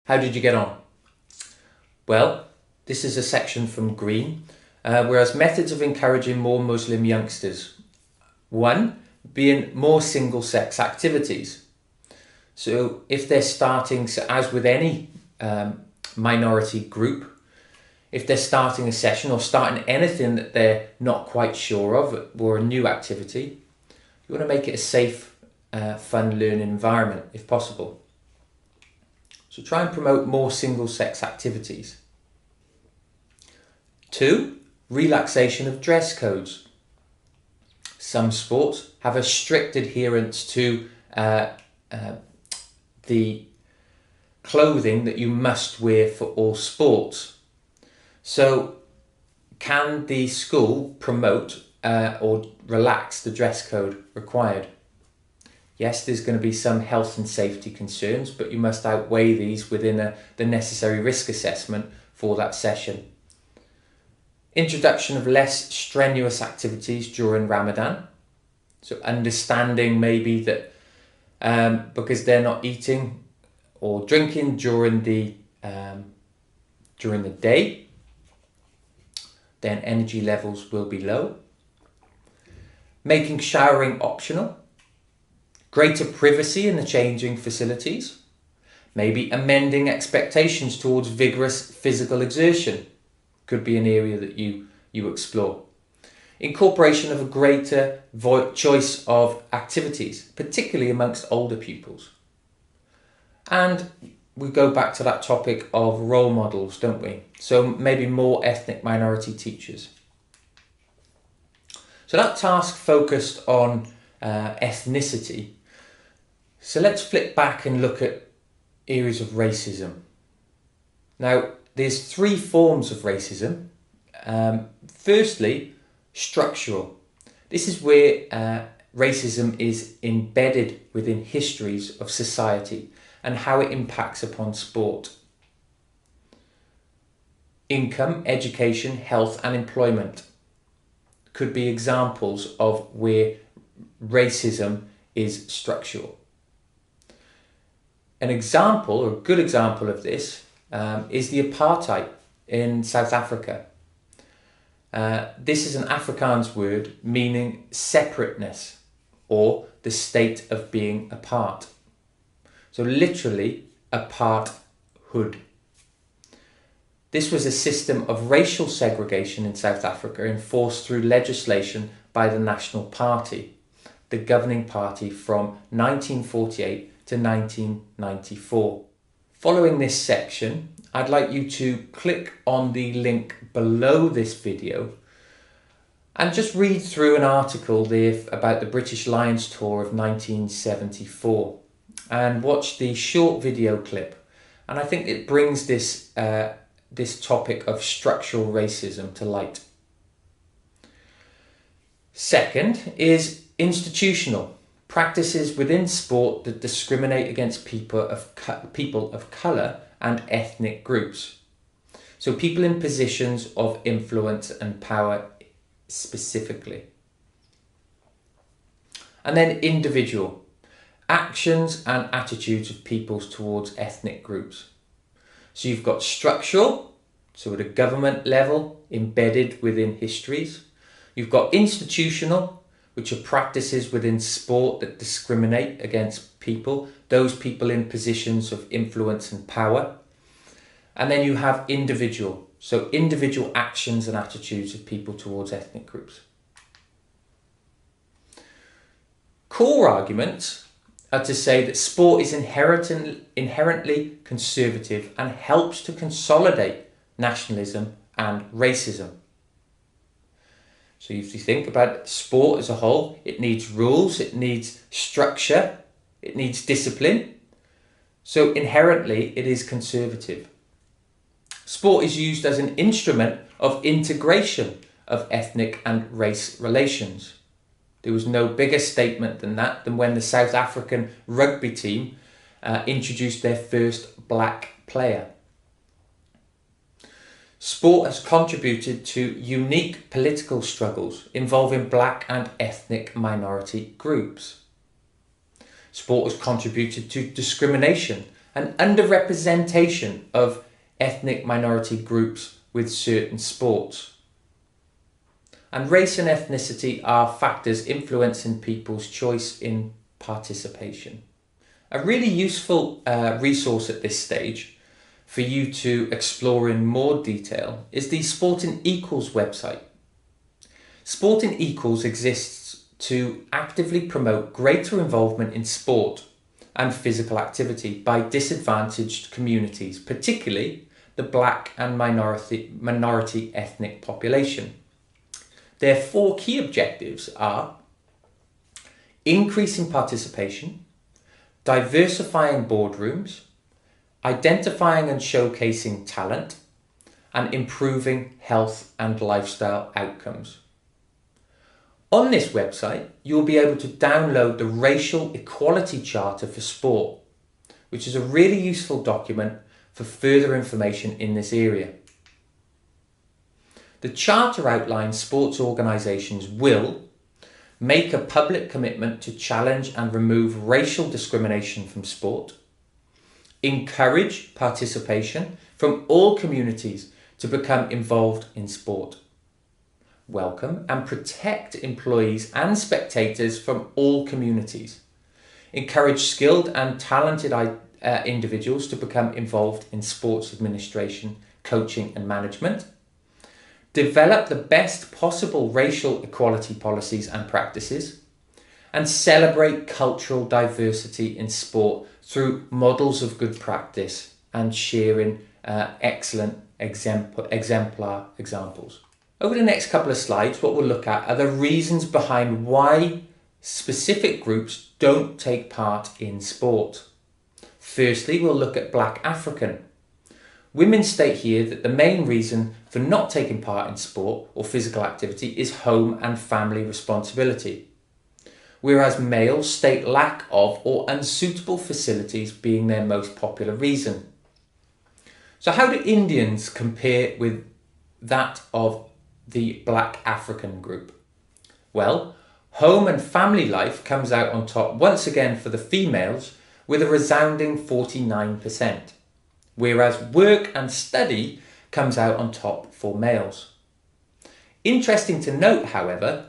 How did you get on? Well, this is a section from Green, whereas methods of encouraging more Muslim youngsters. 1. Being more single-sex activities. So if they're starting, as with any minority group, if they're starting a session or starting anything that they're not quite sure of or a new activity, you want to make it a safe, fun learning environment if possible. So try and promote more single-sex activities. 2. Relaxation of dress codes. Some sports have a strict adherence to the clothing that you must wear for all sports. So can the school promote or relax the dress code required? Yes, there's going to be some health and safety concerns, but you must outweigh these within the necessary risk assessment for that session. Introduction of less strenuous activities during Ramadan. So understanding maybe that because they're not eating or drinking during the day, then energy levels will be low. Making showering optional. Greater privacy in the changing facilities. Maybe amending expectations towards vigorous physical exertion. Could be an area that you explore. Incorporation of a greater choice of activities, particularly amongst older pupils. And we go back to that topic of role models, don't we? So maybe more ethnic minority teachers. So that task focused on ethnicity. So let's flip back and look at areas of racism. Now, there's 3 forms of racism. Firstly, structural. This is where racism is embedded within histories of society and how it impacts upon sport. Income, education, health and employment could be examples of where racism is structural. An example, or a good example of this, is the apartheid in South Africa. This is an Afrikaans word meaning separateness or the state of being apart. So literally, aparthood. This was a system of racial segregation in South Africa enforced through legislation by the National Party, the governing party from 1948 to 1994. Following this section, I'd like you to click on the link below this video and just read through an article there about the British Lions tour of 1974 and watch the short video clip. And I think it brings this topic of structural racism to light. Second is institutional. Practices within sport that discriminate against people of colour and ethnic groups. So people in positions of influence and power specifically. And then individual. Actions and attitudes of peoples towards ethnic groups. So you've got structural, so at a government level, embedded within histories. You've got institutional, which are practices within sport that discriminate against people, those people in positions of influence and power. And then you have individual, so individual actions and attitudes of people towards ethnic groups. Core arguments are to say that sport is inherently conservative and helps to consolidate nationalism and racism. So if you think about sport as a whole, it needs rules, it needs structure, it needs discipline. So inherently it is conservative. Sport is used as an instrument of integration of ethnic and race relations. There was no bigger statement than that than when the South African rugby team introduced their first black player. Sport has contributed to unique political struggles involving black and ethnic minority groups. Sport has contributed to discrimination an underrepresentation of ethnic minority groups with certain sports. And race and ethnicity are factors influencing people's choice in participation. A really useful resource at this stage for you to explore in more detail is the Sporting Equals website. Sporting Equals exists to actively promote greater involvement in sport and physical activity by disadvantaged communities, particularly the black and minority ethnic population. Their 4 key objectives are increasing participation, diversifying boardrooms, identifying and showcasing talent, and improving health and lifestyle outcomes. On this website, you'll be able to download the Racial Equality Charter for Sport, which is a really useful document for further information in this area. The Charter outlines sports organisations will make a public commitment to challenge and remove racial discrimination from sport, encourage participation from all communities to become involved in sport, welcome and protect employees and spectators from all communities, encourage skilled and talented individuals to become involved in sports administration, coaching and management, develop the best possible racial equality policies and practices, and celebrate cultural diversity in sport through models of good practice and sharing excellent exemplar examples. Over the next couple of slides, what we'll look at are the reasons behind why specific groups don't take part in sport. Firstly, we'll look at Black African. Women state here that the main reason for not taking part in sport or physical activity is home and family responsibility, whereas males state lack of or unsuitable facilities being their most popular reason. So how do Indians compare with that of the Black African group? Well, home and family life comes out on top once again for the females with a resounding 49%, whereas work and study comes out on top for males. Interesting to note, however,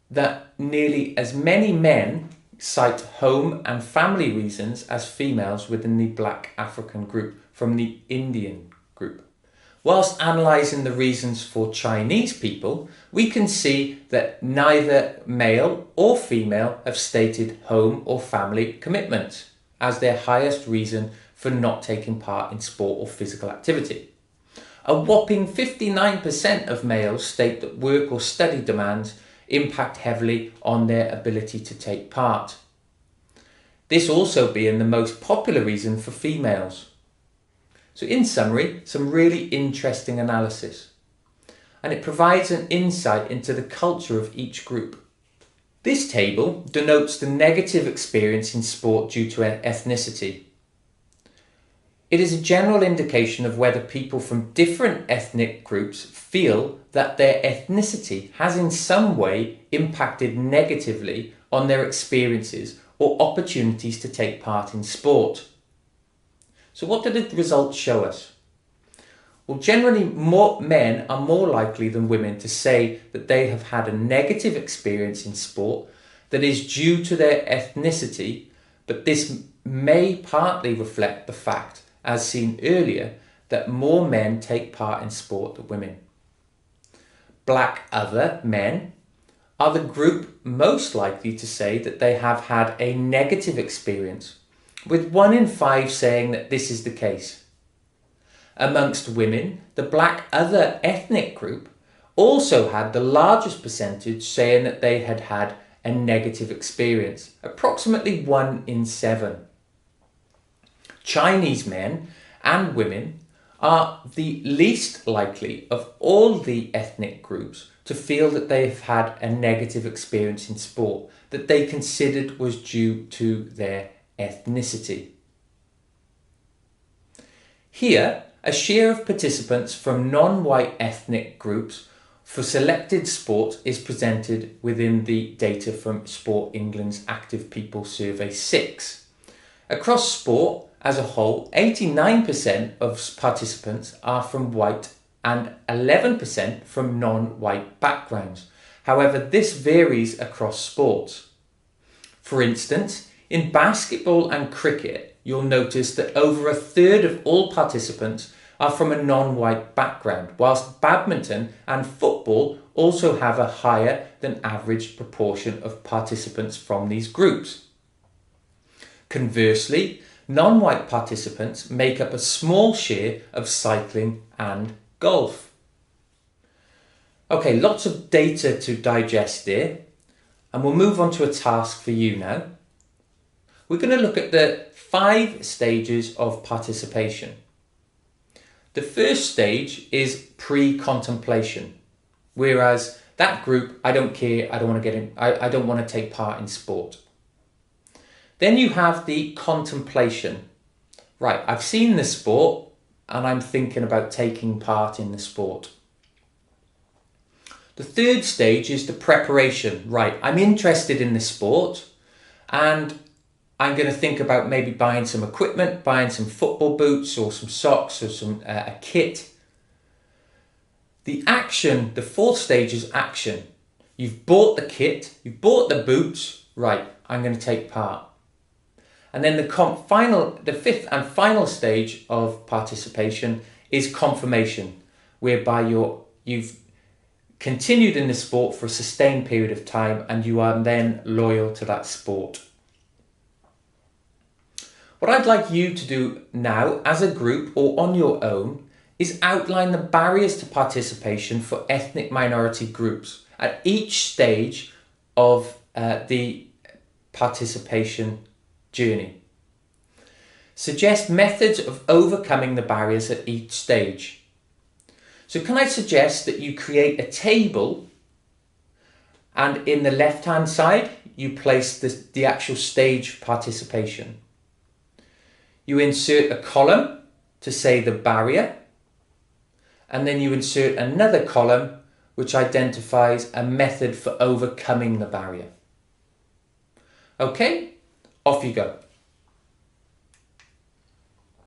that nearly as many men cite home and family reasons as females within the Black African group from the Indian group. Whilst analysing the reasons for Chinese people, we can see that neither male or female have stated home or family commitments as their highest reason for not taking part in sport or physical activity. A whopping 59% of males state that work or study demands impact heavily on their ability to take part. This also being the most popular reason for females. So in summary, some really interesting analysis, and it provides an insight into the culture of each group. This table denotes the negative experience in sport due to ethnicity. It is a general indication of whether people from different ethnic groups feel that their ethnicity has in some way impacted negatively on their experiences or opportunities to take part in sport. So what do the results show us? Well, generally men are more likely than women to say that they have had a negative experience in sport that is due to their ethnicity, but this may partly reflect the fact, as seen earlier, that more men take part in sport than women. Black other men are the group most likely to say that they have had a negative experience, with 1 in 5 saying that this is the case. Amongst women, the Black other ethnic group also had the largest percentage saying that they had had a negative experience, approximately 1 in 7. Chinese men and women are the least likely of all the ethnic groups to feel that they've had a negative experience in sport that they considered was due to their ethnicity. Here, a share of participants from non-white ethnic groups for selected sports is presented within the data from Sport England's Active People Survey 6. Across sport, as a whole, 89% of participants are from white and 11% from non-white backgrounds. However, this varies across sports. For instance, in basketball and cricket, you'll notice that over a third of all participants are from a non-white background, whilst badminton and football also have a higher than average proportion of participants from these groups. Conversely, non-white participants make up a small share of cycling and golf. Okay, lots of data to digest there, and we'll move on to a task for you now. We're going to look at the 5 stages of participation. The first stage is pre-contemplation, whereas that group, I don't care, I don't want to get in, I don't want to take part in sport. Then you have the contemplation. Right, I've seen the sport and I'm thinking about taking part in the sport. The third stage is the preparation. Right, I'm interested in the sport and I'm going to think about maybe buying some equipment, buying some football boots or some socks or some a kit. The action, the fourth stage is action. You've bought the kit, you've bought the boots, right, I'm going to take part. And then the fifth and final stage of participation is confirmation, whereby you've continued in the sport for a sustained period of time and you are then loyal to that sport. What I'd like you to do now as a group or on your own is outline the barriers to participation for ethnic minority groups at each stage of the participation journey. Suggest methods of overcoming the barriers at each stage. So can I suggest that you create a table and in the left hand side you place the actual stage participation. You insert a column to say the barrier, and then you insert another column which identifies a method for overcoming the barrier. Okay, off you go.